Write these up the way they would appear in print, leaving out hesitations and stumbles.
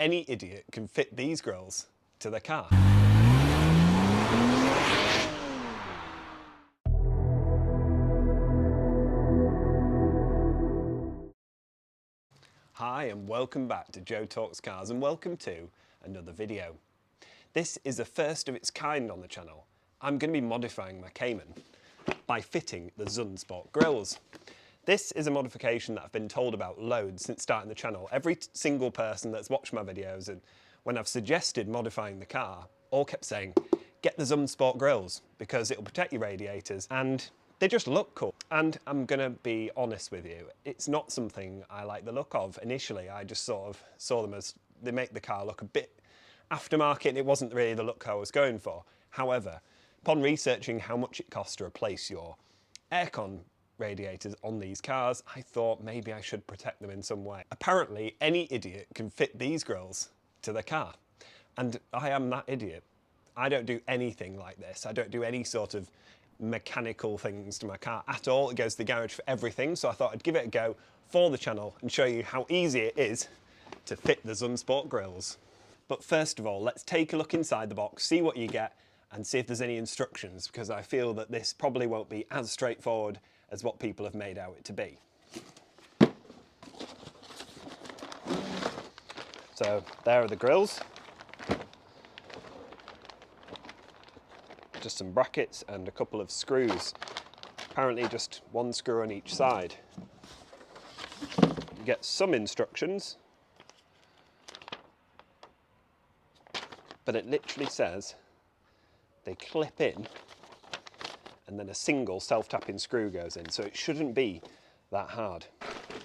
any idiot can fit these grills to their car. Hi and welcome back to Joe Talks Cars and welcome to another video. This is a first of its kind on the channel. I'm going to be modifying my Cayman by fitting the Zunsport grills. This is a modification that I've been told about loads since starting the channel. Every single person that's watched my videos and when I've suggested modifying the car, all kept saying, get the Zunsport grills because it'll protect your radiators and they just look cool. And I'm gonna be honest with you, it's not something I like the look of. Initially, I just sort of saw them as, they make the car look a bit aftermarket and it wasn't really the look I was going for. However, upon researching how much it costs to replace your aircon radiators on these cars, I thought maybe I should protect them in some way. Apparently, any idiot can fit these grills to their car. And I am that idiot. I don't do anything like this. I don't do any sort of mechanical things to my car at all. It goes to the garage for everything, so I thought I'd give it a go for the channel and show you how easy it is to fit the Zunsport grills. But first of all, let's take a look inside the box, see what you get, and see if there's any instructions, because I feel that this probably won't be as straightforward as what people have made out it to be. So there are the grills. Just some brackets and a couple of screws. Apparently just one screw on each side. You get some instructions, but it literally says they clip in and then a single self-tapping screw goes in, so it shouldn't be that hard.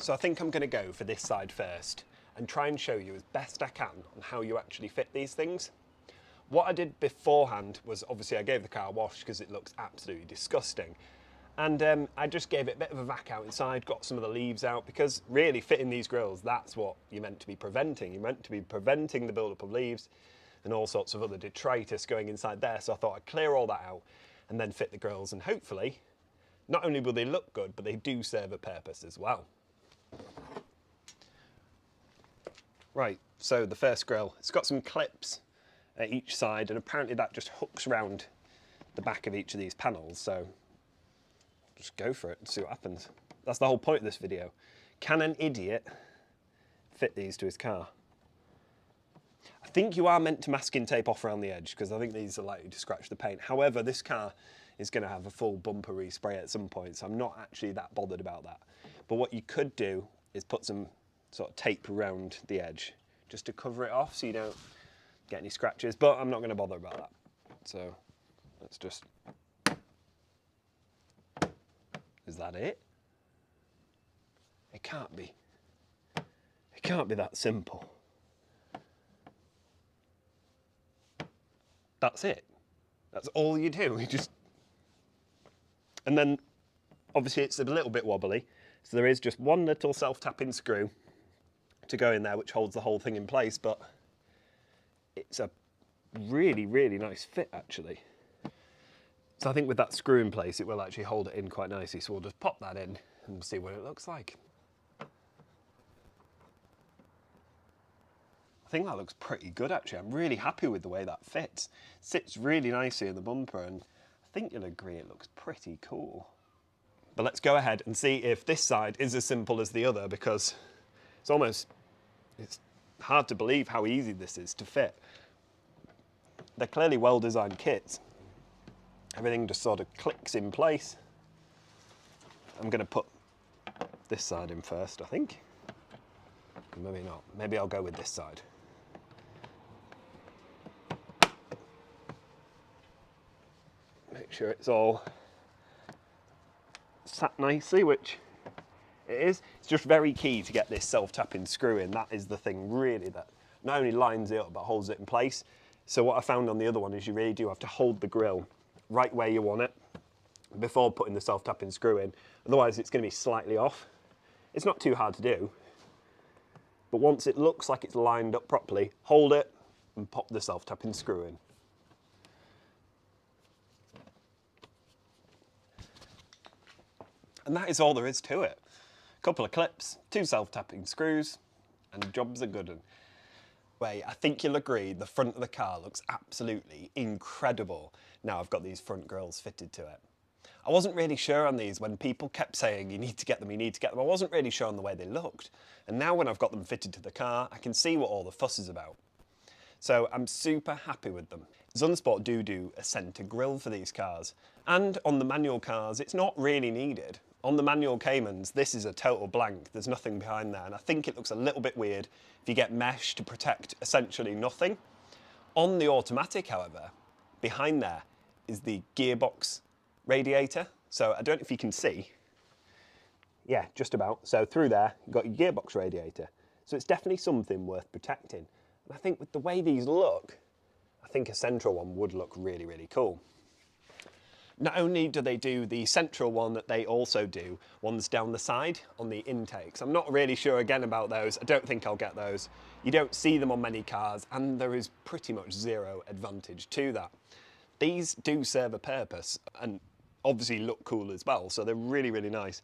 So I think I'm going to go for this side first and try and show you as best I can on how you actually fit these things. What I did beforehand was obviously I gave the car a wash because it looks absolutely disgusting. And I just gave it a bit of a vac out inside, got some of the leaves out, because really fitting these grills, that's what you're meant to be preventing. You're meant to be preventing the buildup of leaves and all sorts of other detritus going inside there. So I thought I'd clear all that out and then fit the grills, and hopefully, not only will they look good, but they do serve a purpose as well. Right, so the first grill, it's got some clips at each side, and apparently that just hooks around the back of each of these panels, so just go for it and see what happens. That's the whole point of this video. Can an idiot fit these to his car? I think you are meant to masking tape off around the edge, because I think these are likely to scratch the paint. However, this car is going to have a full bumper respray at some point, so I'm not actually that bothered about that. But what you could do is put some sort of tape around the edge, just to cover it off so you don't get any scratches, but I'm not going to bother about that. So let's just... Is that it? It can't be. It can't be that simple. That's it. That's all you do. You just... And then, obviously it's a little bit wobbly, so there is just one little self-tapping screw to go in there, which holds the whole thing in place, but it's a really, really nice fit, actually. So I think with that screw in place, it will actually hold it in quite nicely. So we'll just pop that in and see what it looks like. I think that looks pretty good, actually. I'm really happy with the way that fits. Sits really nicely in the bumper, and I think you'll agree it looks pretty cool. But let's go ahead and see if this side is as simple as the other, because it's hard to believe how easy this is to fit. They're clearly well-designed kits. Everything just sort of clicks in place. I'm going to put this side in first, I think. Maybe not. Maybe I'll go with this side. Make sure it's all sat nicely, which it is. It's just very key to get this self-tapping screw in. That is the thing really that not only lines it up but holds it in place. So what I found on the other one is you really do have to hold the grill right where you want it before putting the self-tapping screw in. Otherwise it's going to be slightly off. It's not too hard to do, but once it looks like it's lined up properly, hold it and pop the self-tapping screw in. And that is all there is to it. A couple of clips, 2 self-tapping screws, and jobs are good. Way, I think you'll agree the front of the car looks absolutely incredible now I've got these front grills fitted to it. I wasn't really sure on these when people kept saying you need to get them, you need to get them. I wasn't really sure on the way they looked. And now when I've got them fitted to the car, I can see what all the fuss is about. So I'm super happy with them. Zunsport do a centre grille for these cars. And on the manual cars, it's not really needed. On the manual Caymans, this is a total blank. There's nothing behind there. And I think it looks a little bit weird if you get mesh to protect essentially nothing. On the automatic, however, behind there is the gearbox radiator. So I don't know if you can see. Yeah, just about. So through there, you've got your gearbox radiator. So it's definitely something worth protecting. And I think with the way these look, I think a central one would look really, really cool. Not only do they do the central one, that they also do ones down the side on the intakes. I'm not really sure again about those. I don't think I'll get those. You don't see them on many cars, and there is pretty much zero advantage to that. These do serve a purpose and obviously look cool as well, so they're really, really nice.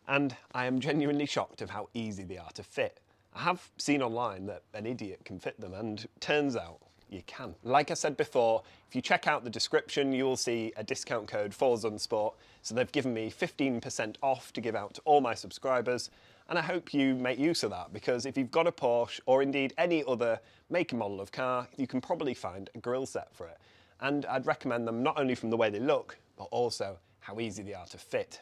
And I am genuinely shocked of how easy they are to fit. I have seen online that an idiot can fit them, and turns out you can. Like I said before, if you check out the description, you will see a discount code for Zunsport. So they've given me 15% off to give out to all my subscribers. And I hope you make use of that, because if you've got a Porsche or indeed any other make and model of car, you can probably find a grille set for it. And I'd recommend them not only from the way they look, but also how easy they are to fit.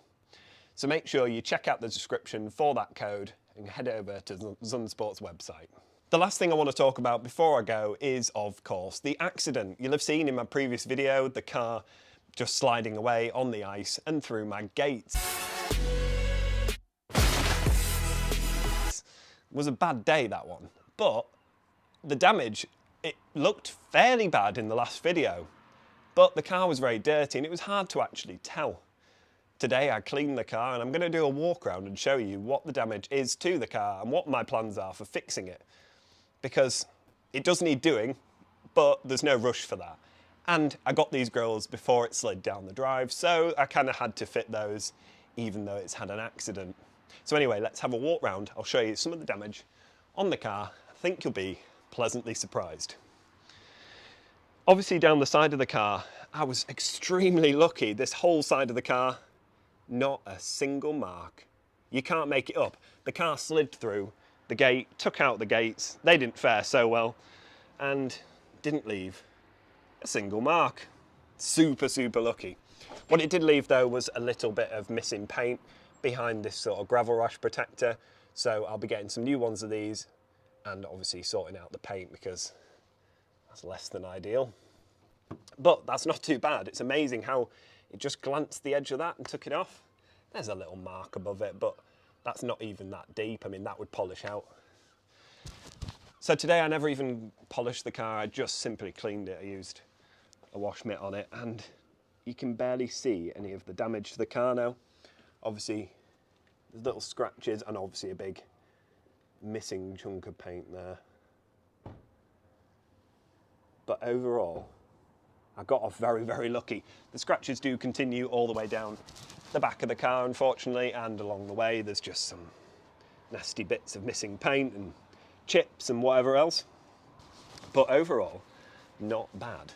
So make sure you check out the description for that code and head over to Zunsport's website. The last thing I want to talk about before I go is, of course, the accident. You'll have seen in my previous video the car just sliding away on the ice and through my gates. It was a bad day, that one. But the damage, it looked fairly bad in the last video. But the car was very dirty and it was hard to actually tell. Today I cleaned the car and I'm going to do a walk around and show you what the damage is to the car and what my plans are for fixing it. Because it does need doing, but there's no rush for that. And I got these grills before it slid down the drive, so I kind of had to fit those even though it's had an accident. So anyway, let's have a walk round. I'll show you some of the damage on the car. I think you'll be pleasantly surprised. Obviously down the side of the car, I was extremely lucky. This whole side of the car, not a single mark. You can't make it up. The car slid through the gate, took out the gates, they didn't fare so well, and didn't leave a single mark. Super, super lucky. What it did leave though was a little bit of missing paint behind this sort of gravel rash protector, so I'll be getting some new ones of these and obviously sorting out the paint because that's less than ideal. But that's not too bad. It's amazing how it just glanced the edge of that and took it off. There's a little mark above it, but that's not even that deep. I mean, that would polish out. So today I never even polished the car. I just simply cleaned it. I used a wash mitt on it and you can barely see any of the damage to the car now. Obviously, there's little scratches and obviously a big missing chunk of paint there. But overall, I got off very, very lucky. The scratches do continue all the way down the back of the car, unfortunately, and along the way there's just some nasty bits of missing paint and chips and whatever else. But overall, not bad.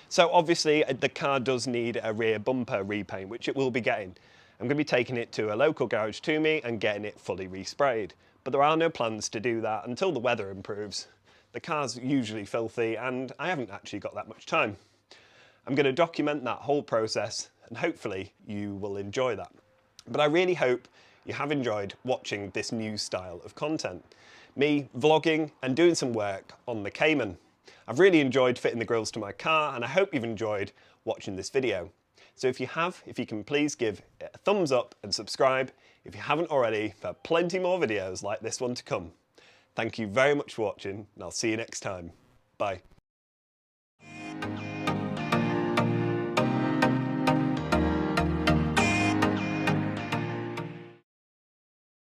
So obviously the car does need a rear bumper repaint, which it will be getting. I'm going to be taking it to a local garage to me and getting it fully resprayed. But there are no plans to do that until the weather improves. The car's usually filthy and I haven't actually got that much time. I'm going to document that whole process and hopefully you will enjoy that. But I really hope you have enjoyed watching this new style of content. Me vlogging and doing some work on the Cayman. I've really enjoyed fitting the grills to my car and I hope you've enjoyed watching this video. So if you can please give it a thumbs up and subscribe if you haven't already for plenty more videos like this one to come. Thank you very much for watching and I'll see you next time. Bye.